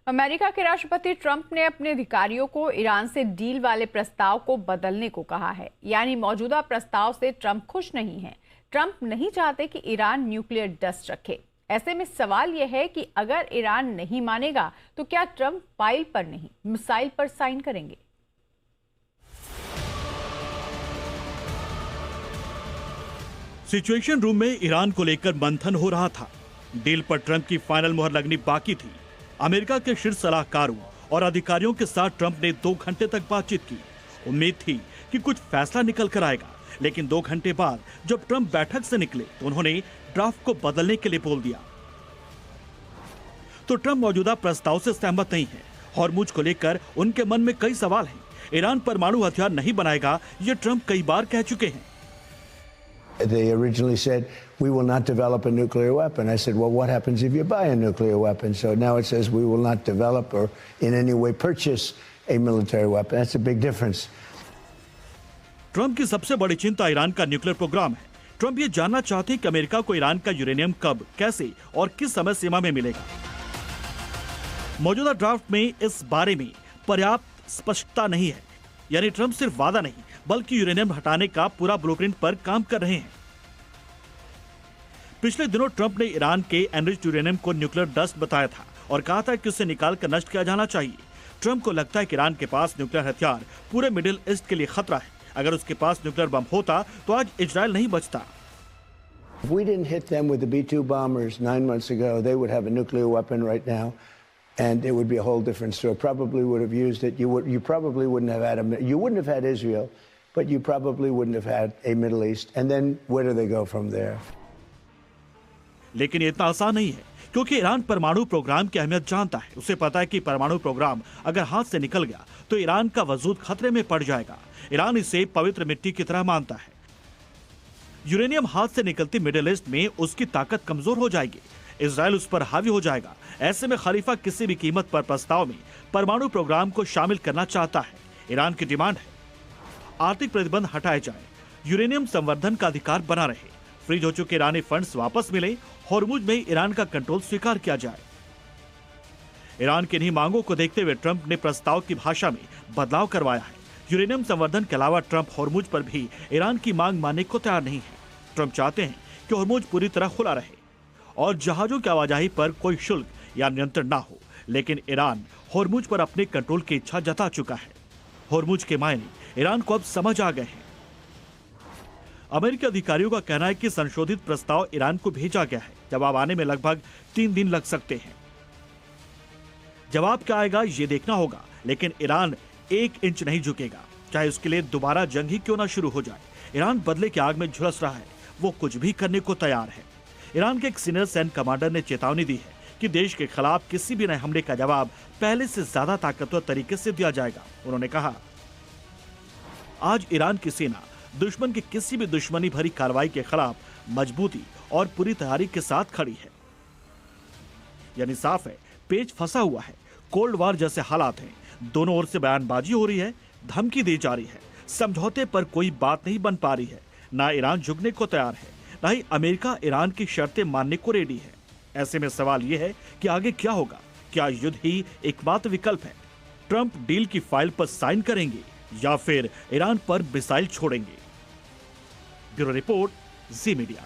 America के राष्ट्रपति Trump ने अपने अधिकारियों को ईरान से डील वाले प्रस्ताव को बदलने को कहा है। यानी मौजूदा प्रस्ताव से ट्रंप खुश नहीं है। ट्रंप नहीं चाहते कि ईरान न्यूक्लियर डस्ट रखे। ऐसे में सवाल यह है कि अगर ईरान नहीं मानेगा तो क्या ट्रंप फाइल पर नहीं मिसाइल पर साइन करेंगे। सिचुएशन रूम में ईरान को लेकर मंथन हो रहा था। डील पर ट्रंप की फाइनल मुहर लगनी बाकी थी। अमेरिका के शीर्ष सलाहकारों और अधिकारियों के साथ ट्रंप ने 2 घंटे तक बातचीत की। उम्मीद थी कि कुछ फैसला निकल कर आएगा, लेकिन 2 घंटे बाद जब ट्रंप बैठक से निकले तो उन्होंने ड्राफ्ट को बदलने के लिए बोल दिया। तो ट्रंप मौजूदा प्रस्ताव से सहमत नहीं है। हॉर्मुज को लेकर उनके मन में कई सवाल हैं। ईरान परमाणु हथियार नहीं बनाएगा, ये ट्रंप कई बार कह चुके हैं। They originally said, we will not develop a nuclear weapon. I said, well, what happens if you buy a nuclear weapon? So now it says we will not develop or in any way purchase a military weapon. That's a big difference. Trump की सबसे बड़ी चिंता Iran का nuclear programme है। Trump ये जानना चाहते हैं कि अमेरिका को ईरान का यूरेनियम कब, कैसे और किस समय सीमा में मिलेगा। मौजूदा ड्राफ्ट में इस बारे में पर्याप्त स्पष्टता नहीं है। यानी ट्रंप सिर्फ वादा नहीं बल्कि यूरेनियम हटाने का पूरा ब्लूप्रिंट पर काम कर रहे हैं। पिछले दिनों ट्रंप ने ईरान के एनरिच्ड यूरेनियम को न्यूक्लियर डस्ट बताया था और कहा था कि उसे निकाल कर नष्ट किया जाना चाहिए। ट्रंप को लगता है कि ईरान के पास न्यूक्लियर हथियार पूरे मिडिल ईस्ट के लिए खतरा है। अगर उसके पास न्यूक्लियर बम होता तो आज इजराइल नहीं बचता। If we didn't hit them with the B-2 bombers 9 months ago, they would have a nuclear weapon right now. And it would be a whole different story. Probably would have used it. You probably wouldn't have had you wouldn't have had Israel, but you probably wouldn't have had a Middle East. And then where do they go from there? लेकिन ये इतना आसान नहीं है, क्योंकि Iran परमाणु programme की अहमियत जानता है। उसे पता है कि परमाणु प्रोग्राम अगर हाथ से निकल गया तो ईरान का वजूद खतरे में पड़ जाएगा। ईरान इसे पवित्र मिट्टी की तरह मानता है। यूरेनियम हाथ से निकलती मिडिल ईस्ट में उसकी ताकत कमजोर हो जाएगी। इजराइल उस पर हावी हो जाएगा। ऐसे में खलीफा किसी भी कीमत पर प्रस्ताव में परमाणु प्रोग्राम को शामिल करना चाहता है। ईरान की डिमांड है आर्थिक प्रतिबंध हटाए जाए, यूरेनियम संवर्धन का अधिकार बना रहे, फ्रीज हो चुके ईरानी फंड्स वापस मिले, हॉर्मुज में ईरान का कंट्रोल स्वीकार किया जाए। ईरान की इन्हीं मांगों को देखते हुए ट्रंप ने प्रस्ताव की भाषा में बदलाव करवाया है। यूरेनियम संवर्धन के अलावा ट्रंप हॉर्मुज पर भी ईरान की मांग मानने को तैयार नहीं है। ट्रंप चाहते हैं कि हॉर्मुज पूरी तरह खुला रहे और जहाजों की आवाजाही पर कोई शुल्क या नियंत्रण ना हो, लेकिन ईरान हॉर्मुज पर अपने कंट्रोल की इच्छा जता चुका है। हॉर्मुज के मायने ईरान को अब समझ आ गए हैं। अमेरिकी अधिकारियों का कहना है कि संशोधित प्रस्ताव ईरान को भेजा गया है। जवाब आने में लगभग 3 दिन लग सकते हैं। जवाब क्या आएगा ये देखना होगा, लेकिन ईरान 1 इंच नहीं झुकेगा, चाहे उसके लिए दोबारा जंग ही क्यों ना शुरू हो जाए। ईरान बदले की आग में झुलस रहा है, वो कुछ भी करने को तैयार है। ईरान के एक सीनियर सैन्य कमांडर ने चेतावनी दी है कि देश के खिलाफ किसी भी नए हमले का जवाब पहले से ज्यादा ताकतवर तरीके से दिया जाएगा। उन्होंने कहा, आज ईरान की सेना दुश्मन की किसी भी दुश्मनी भरी कार्रवाई के खिलाफ मजबूती और पूरी तैयारी के साथ खड़ी है। यानी साफ है, पेच फंसा हुआ है। कोल्ड वार जैसे हालात हैं। दोनों ओर से बयानबाजी हो रही है, धमकी दी जा रही है। समझौते पर कोई बात नहीं बन पा रही है। ना ईरान झुकने को तैयार है, ना ही अमेरिका ईरान की शर्तें मानने को रेडी है। ऐसे में सवाल यह है कि आगे क्या होगा। क्या युद्ध ही एकमात्र विकल्प है? ट्रंप डील की फाइल पर साइन करेंगे या फिर ईरान पर मिसाइल छोड़ेंगे? ब्यूरो रिपोर्ट, जी मीडिया।